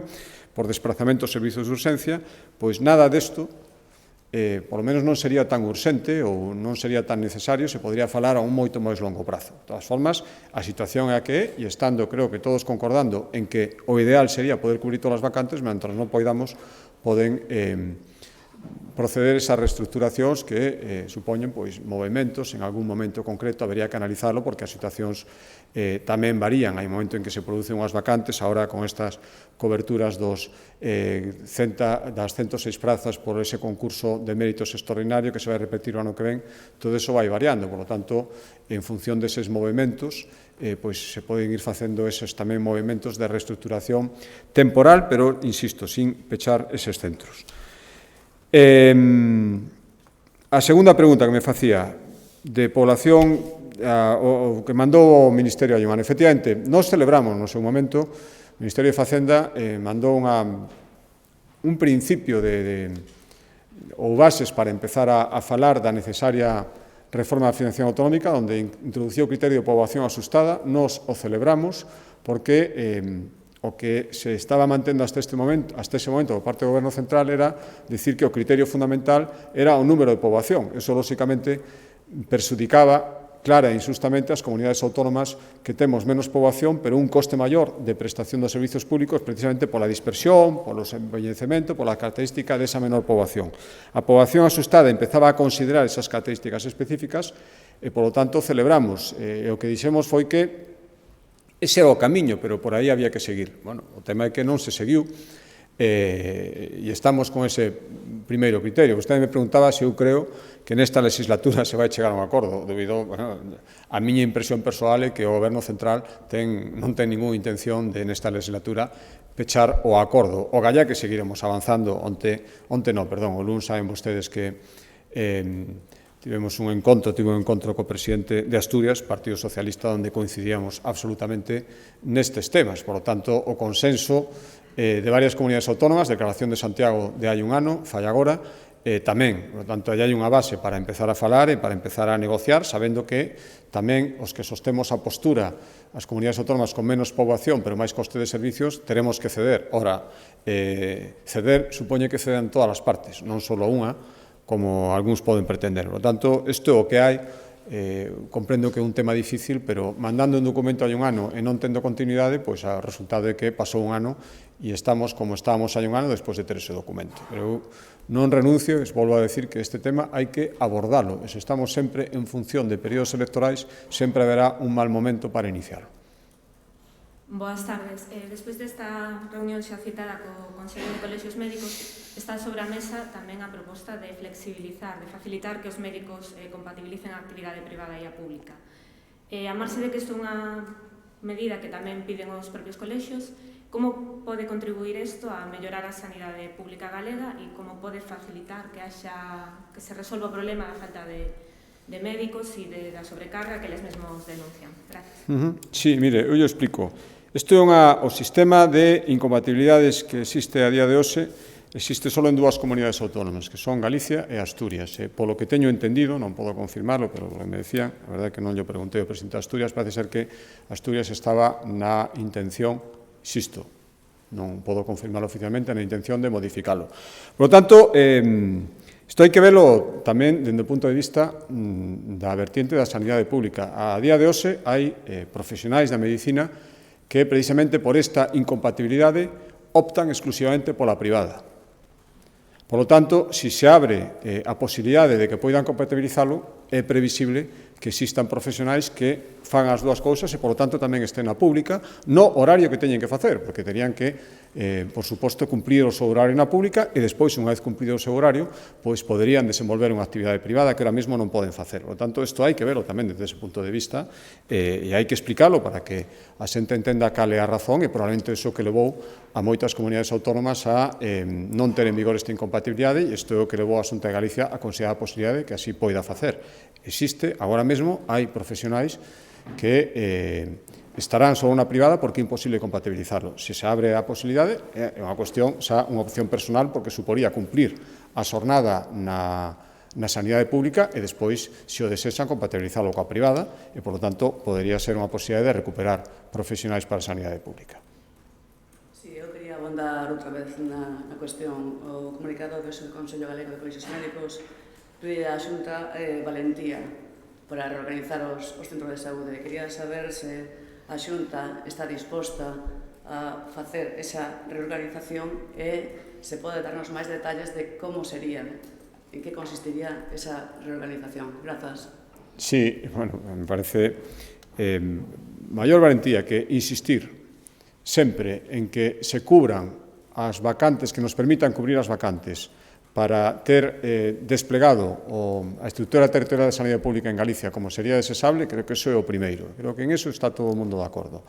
por desplazamento aos servizos de urxencia, pois nada desto, por lo menos non sería tan urxente ou non sería tan necesario, se podría falar a un moito máis longo prazo. De todas formas, a situación é a que é, e estando, creo que todos concordando en que o ideal sería poder cubrir todas as vacantes, mentre non poidamos, poden proceder esas reestructuracións que supoñen pois movementos, en algún momento concreto habería que analizarlo porque as situacións tamén varían. Hai un momento en que se producen unhas vacantes, agora con estas coberturas das 106 prazas por ese concurso de méritos extraordinario que se vai repetir o ano que ven, todo eso vai variando, por lo tanto, en función deses movementos, pois se poden ir facendo eses tamén movementos de reestructuración temporal, pero, insisto, sin pechar eses centros. A segunda pregunta que me facía de población o que mandou o Ministerio a Ayumán. Efectivamente, nós celebramos no seu momento, o Ministerio de Facenda mandou un principio ou bases para empezar a falar da necesaria reforma da financiación autonómica, onde introduciu o criterio de poboación asustada. Nos o celebramos porque o que se estaba mantendo hasta ese momento por parte do Goberno Central era dicir que o criterio fundamental era o número de poboación. Eso, lóxicamente, perxudicaba clara e injustamente as comunidades autónomas que temos menos poboación, pero un coste maior de prestación dos servizos públicos precisamente pola dispersión, polo envellecemento, pola característica desa menor poboación. A poboación asustada empezaba a considerar esas características específicas e, polo tanto, celebramos. E o que dixemos foi que ese era o camiño, pero por aí había que seguir. Bueno, o tema é que non se seguiu e estamos con ese primeiro criterio. Vostede me preguntaba se eu creo que nesta legislatura se vai chegar a un acordo. Debido, a miña impresión persoal é que o Goberno Central non ten ninguna intención de nesta legislatura pechar o acordo. O galla que seguiremos avanzando o luns saben vostedes que tive un encontro co presidente de Asturias, Partido Socialista, onde coincidíamos absolutamente nestes temas. Por lo tanto, o consenso de varias comunidades autónomas, Declaración de Santiago de hai un ano, fai agora, tamén. Por lo tanto, aí hai unha base para empezar a falar e para empezar a negociar, sabendo que tamén os que sostemos a postura, as comunidades autónomas con menos poboación, pero máis coste de servicios, teremos que ceder. Ora, ceder supoñe que cedan todas as partes, non só unha, como algúns poden pretender. Por lo tanto, isto é o que hai. Comprendo que é un tema difícil, pero mandando un documento hai un ano e non tendo continuidade, pois o resultado é que pasou un ano e estamos como estábamos hai un ano despois de ter ese documento. Pero eu non renuncio, e volvo a decir que este tema hai que abordalo. E se estamos sempre en función de períodos electorais, sempre haberá un mal momento para iniciarlo. Boas tardes. Despois desta reunión xa citada co Consello de Colexios Médicos, está sobre a mesa tamén a proposta de flexibilizar, de facilitar que os médicos compatibilicen a actividade privada e a pública. A marxe de que isto é unha medida que tamén piden os propios colexios, como pode contribuir isto a mellorar a sanidade pública galega e como pode facilitar que se resolva o problema da falta de médicos e da sobrecarga que eles mesmos denuncian? Gracias. Sí, mire, eu lle explico. Isto é o sistema de incompatibilidades que existe a día de hoxe, existe só en dúas comunidades autónomas, que son Galicia e Asturias. Polo que teño entendido, non podo confirmarlo, pero lo que me decían, a verdade é que non lle preguntei ao presidente de Asturias, parece ser que Asturias estaba na intención, insisto, non podo confirmarlo oficialmente, na intención de modificalo. Por lo tanto, Isto hai que velo tamén dende o punto de vista da vertiente da sanidade pública. A día de hoxe hai profesionais da medicina que precisamente por esta incompatibilidade optan exclusivamente pola privada. Por lo tanto, se se abre a posibilidade de que poidan compatibilizalo, é previsible que existan profesionais que fan as dúas cousas e, por lo tanto, tamén estén na pública no horario que teñen que facer, porque terían que, por suposto, cumprir o seu horario na pública e, despois, unha vez cumprido o seu horario, pois poderían desenvolver unha actividade privada que ahora mesmo non poden facer. Por lo tanto, isto hai que verlo tamén desde ese punto de vista e hai que explicarlo para que a xente entenda cal é a razón e probablemente iso que levou a moitas comunidades autónomas a non ter en vigor esta incompatibilidade e isto é o que levou a Xunta de Galicia a considerar a posibilidade que así poida facer. Existe, agora mesmo, hai profesionais que estarán só na privada porque é imposible compatibilizarlo. Se se abre a posibilidade, é unha cuestión, xa unha opción personal, porque suporía cumplir a xornada na sanidade pública e despois, se o desexan, compatibilizarlo coa privada e, por lo tanto, podería ser unha posibilidade de recuperar profesionais para a sanidade pública. Si, eu quería abondar outra vez na cuestión. O comunicado do Consello Galego de Colexios Médicos pide a Xunta valentía para reorganizar os centros de saúde. Quería saber se a Xunta está disposta a facer esa reorganización e se pode darnos máis detalles de como sería, en que consistiría esa reorganización. Grazas. Sí, bueno, me parece maior valentía que insistir sempre en que se cubran as vacantes, que nos permitan cubrir as vacantes para ter desplegado a estrutura territorial de sanidade pública en Galicia como sería desexable, creo que iso é o primeiro. Creo que en eso está todo o mundo de acordo.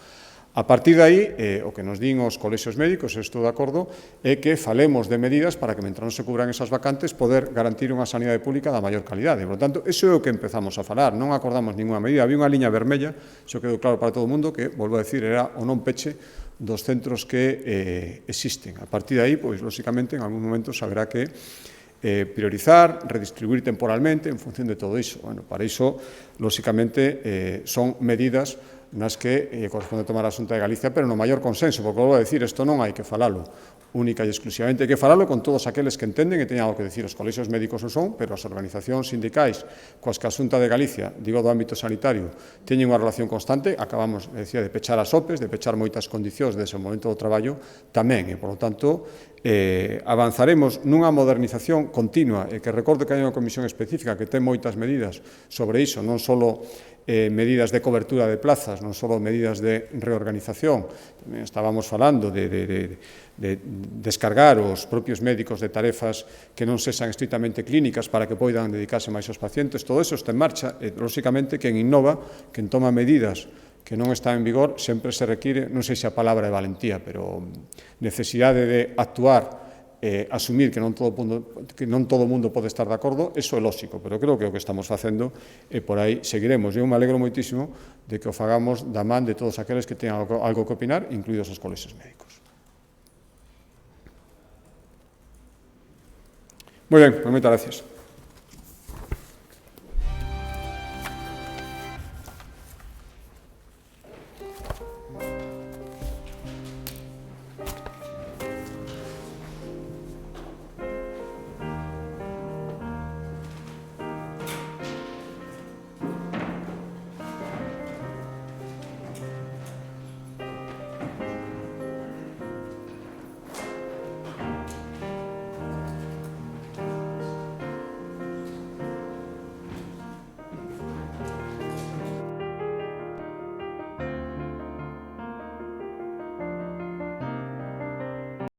A partir de aí, o que nos din os colexios médicos, estou de acordo, é que falemos de medidas para que, mentre non se cubran esas vacantes, poder garantir unha sanidade pública da maior calidade. Por lo tanto, iso é o que empezamos a falar. Non acordamos ninguna medida. Había unha liña vermella, iso quedou claro para todo o mundo, que, volvo a decir, era o non peche dos centros que existen. A partir de aí, pois, lóxicamente, en algún momento haberá que priorizar, redistribuir temporalmente en función de todo iso. Bueno, para iso, lóxicamente, son medidas nas que corresponde tomar a Xunta de Galicia, pero no maior consenso, porque, volvo a decir, isto non hai que falalo única e exclusivamente, hai que falalo con todos aqueles que entenden e teñan algo que decir. Os colexios médicos o son, pero as organizacións sindicais coas que a Xunta de Galicia, digo do ámbito sanitario, teñen unha relación constante, acabamos, decía, de pechar as OPEs, de pechar moitas condicións desde o momento do traballo, tamén, e, por lo tanto, avanzaremos nunha modernización continua, e que recordo que hai unha comisión específica que ten moitas medidas sobre iso, non só medidas de cobertura de plazas, non só medidas de reorganización. Estábamos falando de descargar os propios médicos de tarefas que non sexan estritamente clínicas para que poidan dedicarse máis aos pacientes. Todo iso está en marcha e, lóxicamente, quen innova, quen toma medidas que non están en vigor, sempre se require, non sei se a palabra é valentía, pero necesidade de actuar asumir que non todo o mundo pode estar de acordo, eso é lóxico, pero creo que o que estamos facendo e por aí seguiremos. Eu me alegro moitísimo de que o fagamos da man de todos aqueles que teñan algo que opinar, incluídos os colexios médicos. Moi ben, moitas gracias.